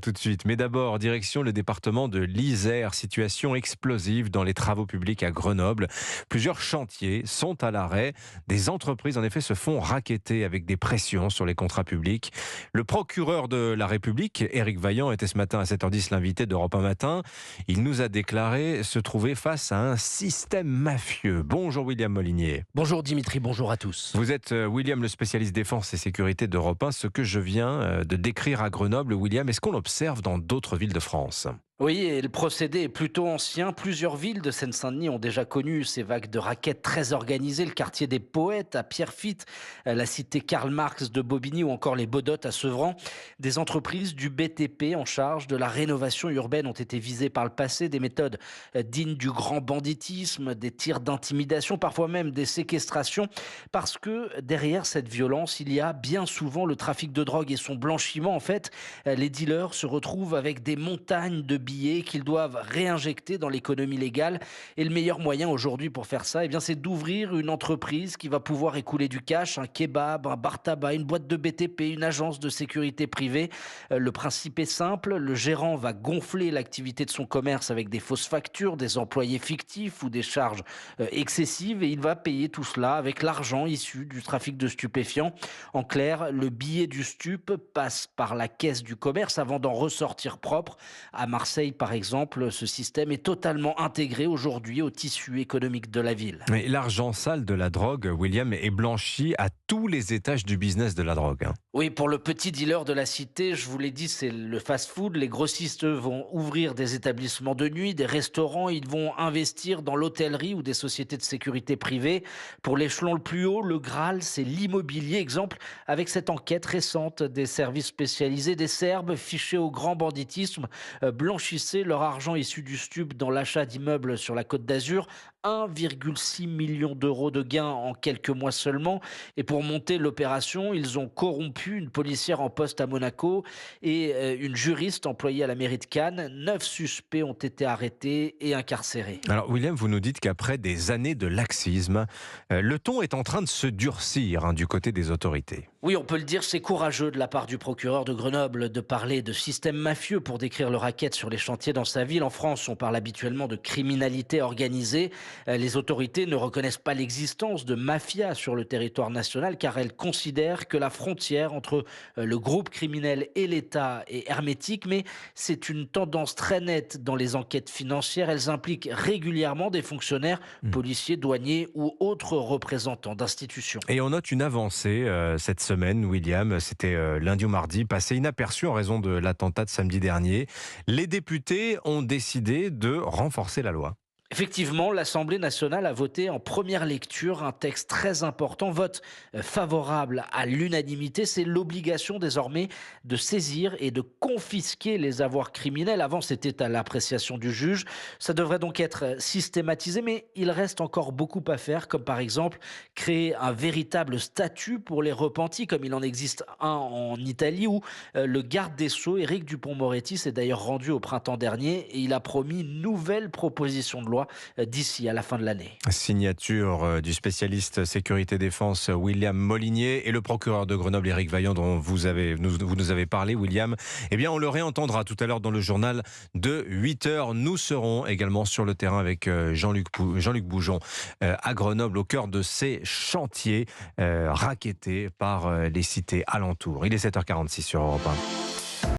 tout de suite. Mais d'abord, direction le département de l'Isère. Situation explosive dans les travaux publics à Grenoble. Plusieurs chantiers sont à l'arrêt. Des entreprises, en effet, se font racketter avec des pressions sur les contrats publics. Le procureur de la République, Éric Vaillant, était ce matin à 7h10 l'invité d'Europe 1 Matin. Il nous a déclaré se trouver face à un système mafieux. Bonjour William Molinier. Bonjour Dimitri, bonjour à tous. Vous êtes William, le spécialiste défense et sécurité d'Europe 1. Ce que je viens de décrire à Grenoble, William, est-ce qu'on l'observe dans d'autres villes de France ? Oui, et le procédé est plutôt ancien. Plusieurs villes de Seine-Saint-Denis ont déjà connu ces vagues de rackets très organisées. Le quartier des Poètes à Pierrefitte, la cité Karl Marx de Bobigny ou encore les Baudottes à Sevran. Des entreprises du BTP en charge de la rénovation urbaine ont été visées par le passé. Des méthodes dignes du grand banditisme, des tirs d'intimidation, parfois même des séquestrations. Parce que derrière cette violence, il y a bien souvent le trafic de drogue et son blanchiment. En fait, les dealers se retrouvent avec des montagnes de billets qu'ils doivent réinjecter dans l'économie légale. Et le meilleur moyen aujourd'hui pour faire ça, c'est d'ouvrir une entreprise qui va pouvoir écouler du cash, un kebab, un bar tabac, une boîte de BTP, une agence de sécurité privée. Le principe est simple, le gérant va gonfler l'activité de son commerce avec des fausses factures, des employés fictifs ou des charges excessives et il va payer tout cela avec l'argent issu du trafic de stupéfiants. En clair, le billet du stup passe par la caisse du commerce avant d'en ressortir propre. À Marseille, par exemple, ce système est totalement intégré aujourd'hui au tissu économique de la ville. Mais l'argent sale de la drogue, William, est blanchi à tous les étages du business de la drogue. Oui, pour le petit dealer de la cité, je vous l'ai dit, c'est le fast-food. Les grossistes vont ouvrir des établissements de nuit, des restaurants. Ils vont investir dans l'hôtellerie ou des sociétés de sécurité privée. Pour l'échelon le plus haut, le Graal, c'est l'immobilier. Exemple, avec cette enquête récente des services spécialisés, des Serbes fichés au grand banditisme blanchissaient leur argent issu du stup dans l'achat d'immeubles sur la Côte d'Azur. 1,6 million d'euros de gains en quelques mois seulement. Et pour monter l'opération, ils ont corrompu une policière en poste à Monaco et une juriste employée à la mairie de Cannes. 9 suspects ont été arrêtés et incarcérés. Alors William, vous nous dites qu'après des années de laxisme, le ton est en train de se durcir du côté des autorités. Oui, on peut le dire, c'est courageux de la part du procureur de Grenoble de parler de système mafieux pour décrire le racket sur les chantiers dans sa ville. En France, on parle habituellement de criminalité organisée. Les autorités ne reconnaissent pas l'existence de mafia sur le territoire national car elles considèrent que la frontière entre le groupe criminel et l'État est hermétique. Mais c'est une tendance très nette dans les enquêtes financières. Elles impliquent régulièrement des fonctionnaires, policiers, douaniers ou autres représentants d'institutions. Et on note une avancée cette semaine, William, c'était lundi ou mardi, passé inaperçu en raison de l'attentat de samedi dernier. Les députés ont décidé de renforcer la loi. Effectivement, l'Assemblée nationale a voté en première lecture un texte très important, vote favorable à l'unanimité. C'est l'obligation désormais de saisir et de confisquer les avoirs criminels. Avant, c'était à l'appréciation du juge. Ça devrait donc être systématisé, mais il reste encore beaucoup à faire, comme par exemple créer un véritable statut pour les repentis, comme il en existe un en Italie, où le garde des Sceaux, Éric Dupond-Moretti, s'est d'ailleurs rendu au printemps dernier et il a promis une nouvelle proposition de loi d'ici à la fin de l'année. Signature du spécialiste sécurité-défense William Molinier et le procureur de Grenoble, Éric Vaillant, dont vous nous avez parlé, William. On le réentendra tout à l'heure dans le journal de 8h. Nous serons également sur le terrain avec Jean-Luc Boujon à Grenoble, au cœur de ces chantiers rackettés par les cités alentours. Il est 7h46 sur Europe 1.